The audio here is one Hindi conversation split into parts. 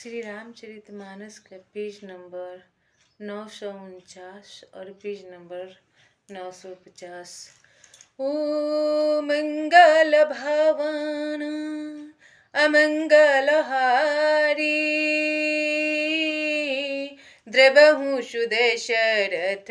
श्री रामचरितमानस का पेज नंबर 949 और पेज नंबर 950। ओ मंगल भावन अमंगल हारी, द्रबहु सुदशरथ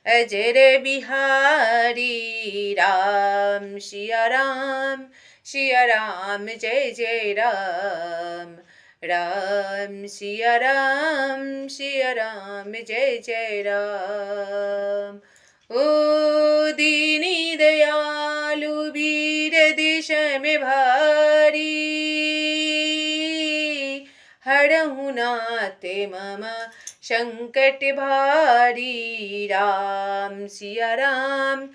अजर बिहारी। राम सिया राम जय जय राम। राम सिया राम जय जय राम। ओ दीनी दयालु वीर देश में भारी, हरहु नाते मम संकट भारी। राम सिया राम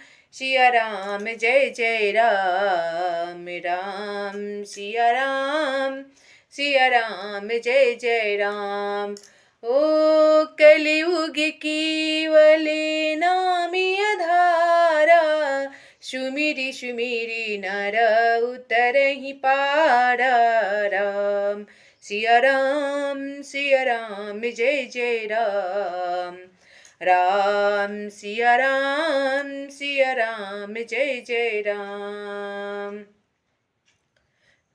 जय जय राम। राम सिया राम जय जय राम। ओ कलियुग केवल नामी धारा, सुमिरी सुमिरी नर उतरहि पारा। राम सिया राम जय जय राम। राम सिया राम जय जय राम।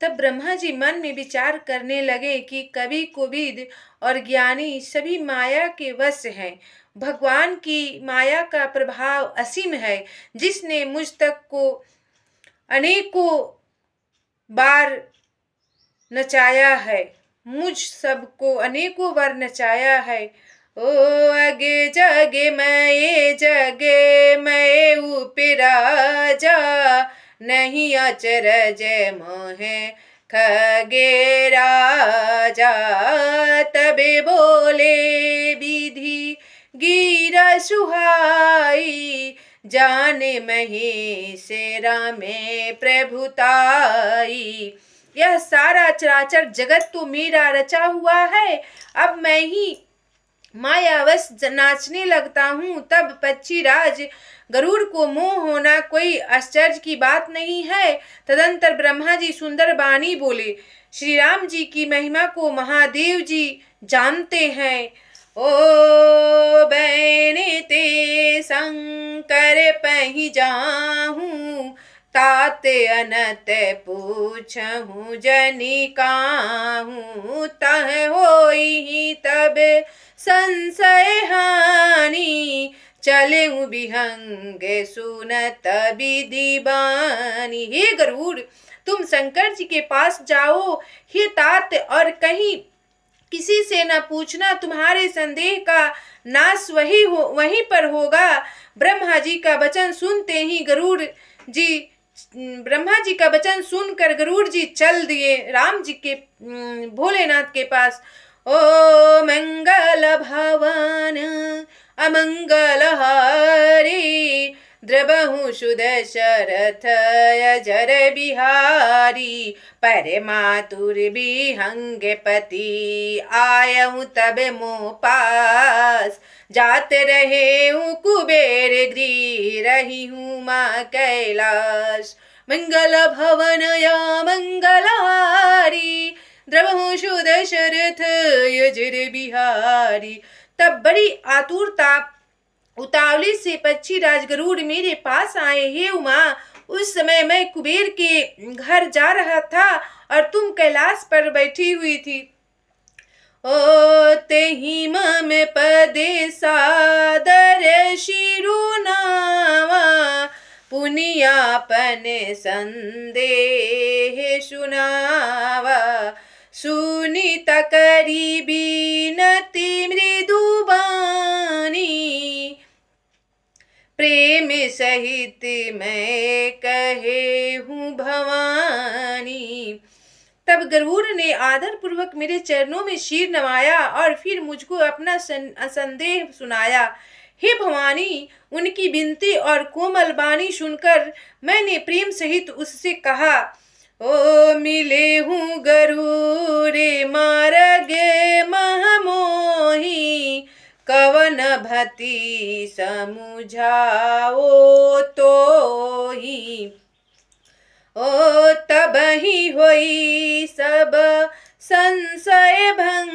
तब ब्रह्मा जी मन में विचार करने लगे कि कवि कोविद और ज्ञानी सभी माया के वश हैं। भगवान की माया का प्रभाव असीम है, जिसने मुझ तक को अनेकों बार नचाया है, मुझ सबको अनेकों बार नचाया है। ओ अगे जगे मैं उपराजा, नहीं अचरज मोहे खगे राजा। तबे बोले विधि गिरा सुहाई, जाने महेश रामे प्रभुताई। यह सारा चराचर जगत तो मेरा रचा हुआ है, अब मैं ही मायावश नाचने लगता हूँ। तब पक्षीराज गरुड़ को मोह होना कोई आश्चर्य की बात नहीं है। तदंतर ब्रह्मा जी सुंदर बानी बोले। श्री राम जी की महिमा को महादेव जी जानते हैं। ओ बैने ते शंकर पहि जाहूं, ताते अनत पूछहूँ जनि काहूँ। तह होई तब संशय हानि, चले बिहंगे सुनत विधि बानी। हे गरुड़, तुम शंकर जी के पास जाओ। हे तात, और कहीं किसी से न पूछना, तुम्हारे संदेह का नाश वहीं पर होगा। ब्रह्मा जी का वचन सुनते ही ब्रह्मा जी का वचन सुनकर गरुड़ जी चल दिए राम जी के भोलेनाथ के पास। ओ मंगल भवन अमंगल हारी, द्रबहु सुदशरथ अजर बिहारी। परमातुर बिहंगे पति आयहु तब मोह पास, जात रहे हूँ कुबेर गृह रही हूँ माँ कैलाश। मंगल भवन या मंगलहारी, द्रबहु सुदशरथ अजर बिहारी। तब बड़ी आतुरता उतावली से पक्षी राज गरुड़ मेरे पास आए। हे उमा, उस समय मैं कुबेर के घर जा रहा था और तुम कैलाश पर बैठी हुई थी। ओ तेहि मम पदे सादर शिरुनावा, पुनियापन संदेह सुनावा। सुनित करी बीनति मृदु बानी, प्रेम सहित मैं कहे हूँ भवानी। तब गरुड़ ने आदर पूर्वक मेरे चरणों में शीर नवाया और फिर मुझको अपना संदेह सुनाया। हे भवानी, उनकी विनती और कोमल बानी सुनकर मैंने प्रेम सहित उससे कहा। ओ मिले हूँ गरुड़ मार्ग महमोही, कवन भति समुझाओ तो ही। ओ तब ही होई सब संशय भंग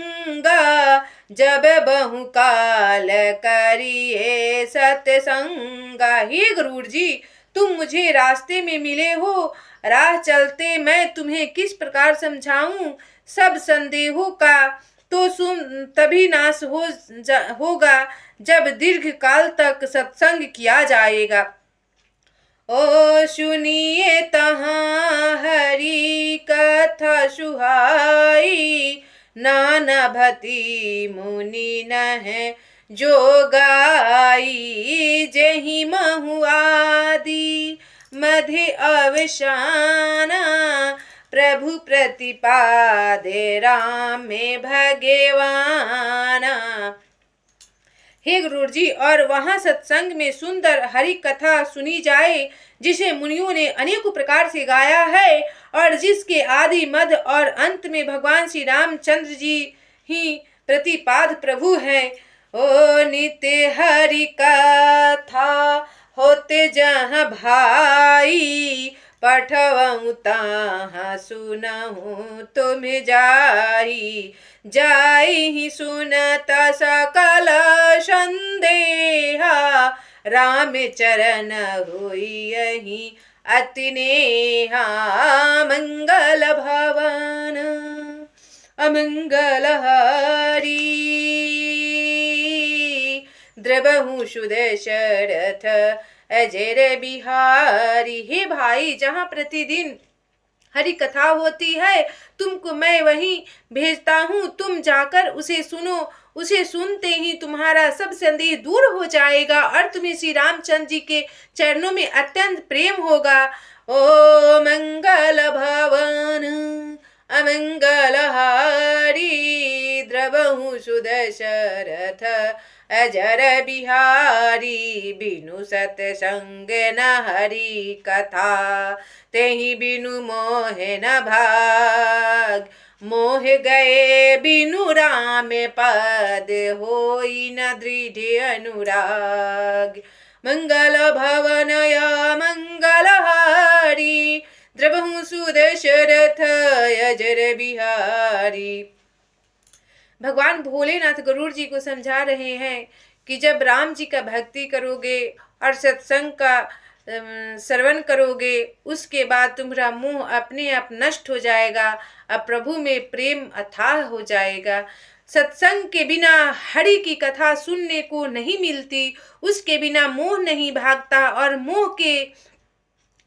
जब बहुकाल करिए सत्संगा। हे गरुड़ जी, तुम मुझे रास्ते में मिले हो, राह चलते मैं तुम्हें किस प्रकार समझाऊं। सब संदेहों का तो सुन तभी नाश होगा जब दीर्घ काल तक सत्संग किया जाएगा। ओ सुनिए तहाँ हरि कथा सुहाई, नाना भति मुनि न है जो गाई। जही महु आदि मध्य अवसाना, प्रभु प्रतिपादे राम में भगवाना। हे गुरुर जी, और वहाँ सत्संग में सुंदर हरि कथा सुनी जाए, जिसे मुनियों ने अनेकों प्रकार से गाया है और जिसके आदि मध्य और अंत में भगवान श्री रामचंद्र जी ही प्रतिपाद प्रभु हैं। ओ नित्य हरि कथा होते जहाँ भाई, पठवऊँ तहाँ सुनहूँ तुम जाई। जाई सुनत सकल संदेहा, राम चरण होई यही अति नेहा। मंगल भवन अमंगल हारी, द्रवहु सुदशरथ अजर बिहारी। हे भाई, जहाँ प्रतिदिन हरि कथा होती है, तुमको मैं वहीं भेजता हूँ। तुम जाकर उसे सुनो। उसे सुनते ही तुम्हारा सब संदेह दूर हो जाएगा और तुम्हें श्री रामचंद्र जी के चरणों में अत्यंत प्रेम होगा। ओ मंगल भवन अमंगल हारी, द्रवहु सुदशरथ अजर बिहारी। बिनु सतसंग न हरि कथा, तेहि बिनु मोह न भाग। मोह गए बिनु राम पद, होई न दृढ़ अनुराग। मंगल भवन या मंगल हारी, द्रवहु सुदशरथ अजर बिहारी। भगवान भोलेनाथ गरुड़ जी को समझा रहे हैं कि जब राम जी का भक्ति करोगे और सत्संग का श्रवण करोगे, उसके बाद तुम्हारा मोह अपने आप नष्ट हो जाएगा, अब प्रभु में प्रेम अथाह हो जाएगा। सत्संग के बिना हरि की कथा सुनने को नहीं मिलती, उसके बिना मोह नहीं भागता और मोह के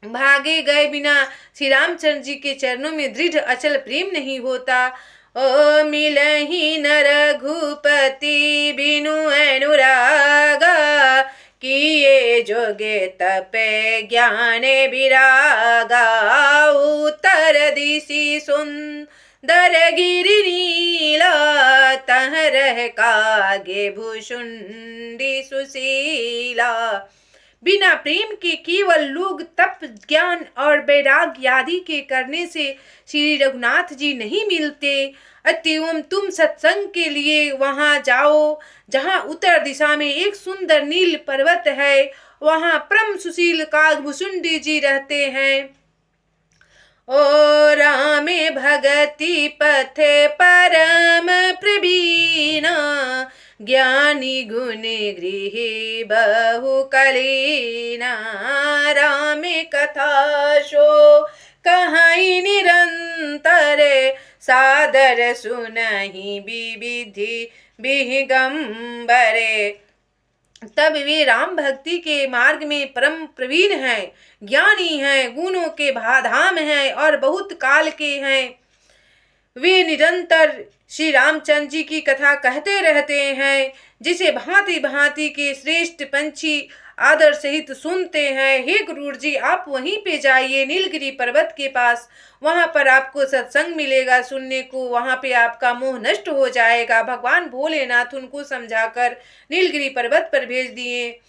भागे गए बिना श्री रामचंद्र जी के चरणों में दृढ़ अचल प्रेम नहीं होता। ओ मिलहि न रघुपति बिनु अनुरागा, किए जोगे तपे ज्ञाने विरागा। उत्तर दिशि सुंदर गिरि नीला, तह रह कागे भुषुंडी सुशीला। बिना प्रेम के केवल लोग तप ज्ञान और वैराग्य आदि के करने से श्री रघुनाथ जी नहीं मिलते। अतएव तुम सत्संग के लिए वहां जाओ जहां उत्तर दिशा में एक सुंदर नील पर्वत है, वहां परम सुशील कागभूषुंडी जी रहते हैं। ओ रामे भगति पथे परम प्रवीणा, ज्ञानी गुणी गृही बहु कलीना। रामे कथा शो कहाई निरंतर, सादर सुनहि विविधि विहिगंबरे। तब वे राम भक्ति के मार्ग में परम प्रवीण हैं, ज्ञानी हैं, गुणों के धाम हैं और बहुत काल के हैं। वे निरंतर श्री रामचंद्र जी की कथा कहते रहते हैं, जिसे भांति भांति के श्रेष्ठ पंछी आदर सहित सुनते हैं। हे गुरुर जी, आप वहीं पे जाइए नीलगिरी पर्वत के पास, वहां पर आपको सत्संग मिलेगा सुनने को, वहां पे आपका मोह नष्ट हो जाएगा। भगवान भोलेनाथ उनको समझाकर नीलगिरी पर्वत पर भेज दिए।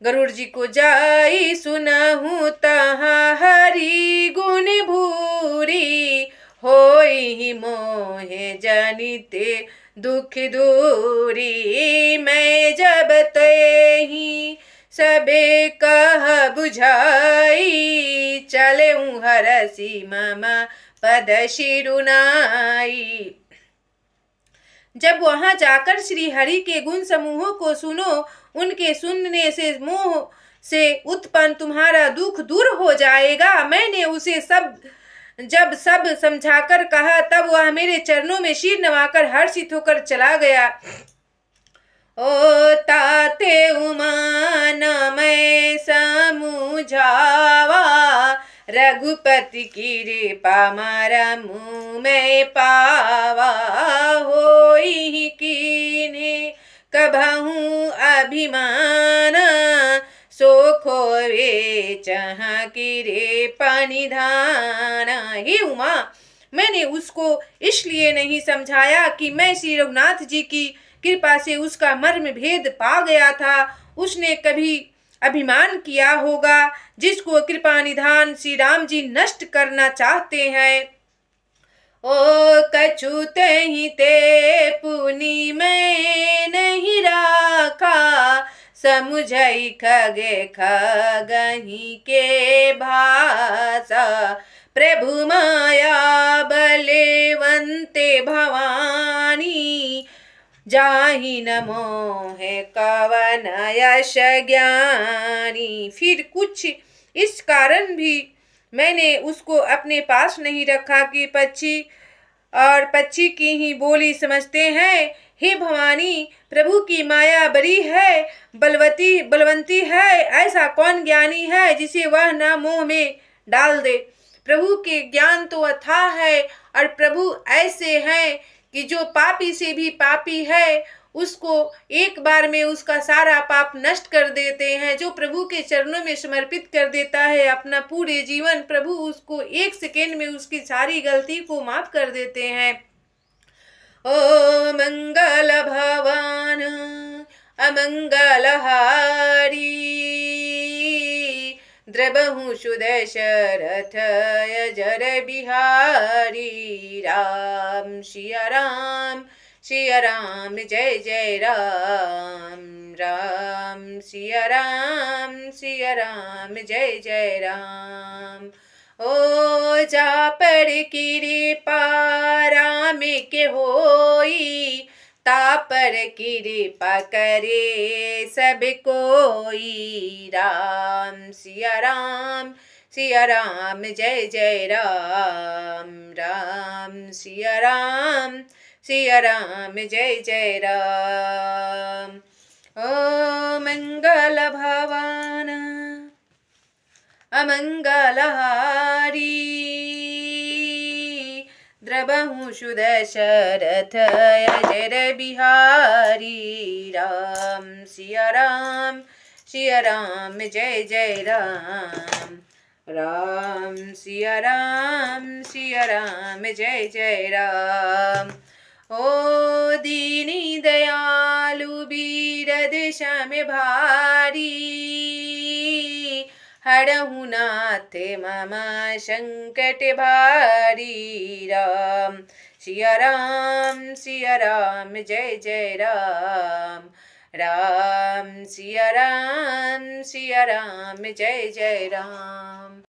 गरुड़ जी को जाई सुनहु तहाँ हरि गुण भूरी, होई मोहे जनिते दुख दूरी। मैं जब तेहि सबे कह बुझाई, चले हरसि मम पद शिरुनाई। जब वहां जाकर श्री हरि के गुण समूहों को सुनो, उनके सुनने से मोह से उत्पन्न तुम्हारा दुख दूर हो जाएगा। मैंने उसे जब सब समझाकर कहा, तब वह मेरे चरणों में शीर नवाकर हर्षित होकर चला गया। ओ ताते उमान मैं समझावा, रघुपति की कृपा मारा मुँह में पावा। होई कीन्हे कबहूँ अभिमान, सो खोवे जहाँ कृपा निधान। हे उमा, मैंने उसको इसलिए नहीं समझाया कि मैं श्री रघुनाथ जी की कृपा से उसका मर्म भेद पा गया था। उसने कभी अभिमान किया होगा, जिसको कृपा निधान श्री राम जी नष्ट करना चाहते हैं। ओ कछुत ही ते पुनि में नहीं राखा, समुझई खगे खगही के भाषा। प्रभु माया बलवंते भवानी, जाहि न मोहे कवन यश ज्ञानी। फिर कुछ इस कारण भी मैंने उसको अपने पास नहीं रखा कि पक्षी की ही बोली समझते हैं। हे भवानी, प्रभु की माया बड़ी है, बलवंती है। ऐसा कौन ज्ञानी है जिसे वह न मोह में डाल दे। प्रभु के ज्ञान तो अथाह है, और प्रभु ऐसे हैं कि जो पापी से भी पापी है, उसको एक बार में उसका सारा पाप नष्ट कर देते हैं। जो प्रभु के चरणों में समर्पित कर देता है अपना पूरे जीवन, प्रभु उसको एक सेकेंड में उसकी सारी गलती को माफ कर देते हैं। ओ मंगल भवन अमंगल हारी, द्रबहु सुदशरथ अजर बिहारी। राम सिया राम सिया राम जय जय राम, राम सिया राम जय जय राम। ओ जा पर कृपा राम के होई, तापर कृपा करे सब कोई। राम सिया राम जय जय राम, राम सिया राम जय जय राम। ओ मंगल भवन अमंगल हारी, द्रबहु सुदशरथ अजर बिहारी। राम सिया राम जय जय राम, राम सिया राम जय जय राम। ओ दीनी दयालु बीरद श्याम भारी, हरहु नाथ मम संकट भारी। राम सिया राम जय जय राम, राम सिया राम जय जय राम।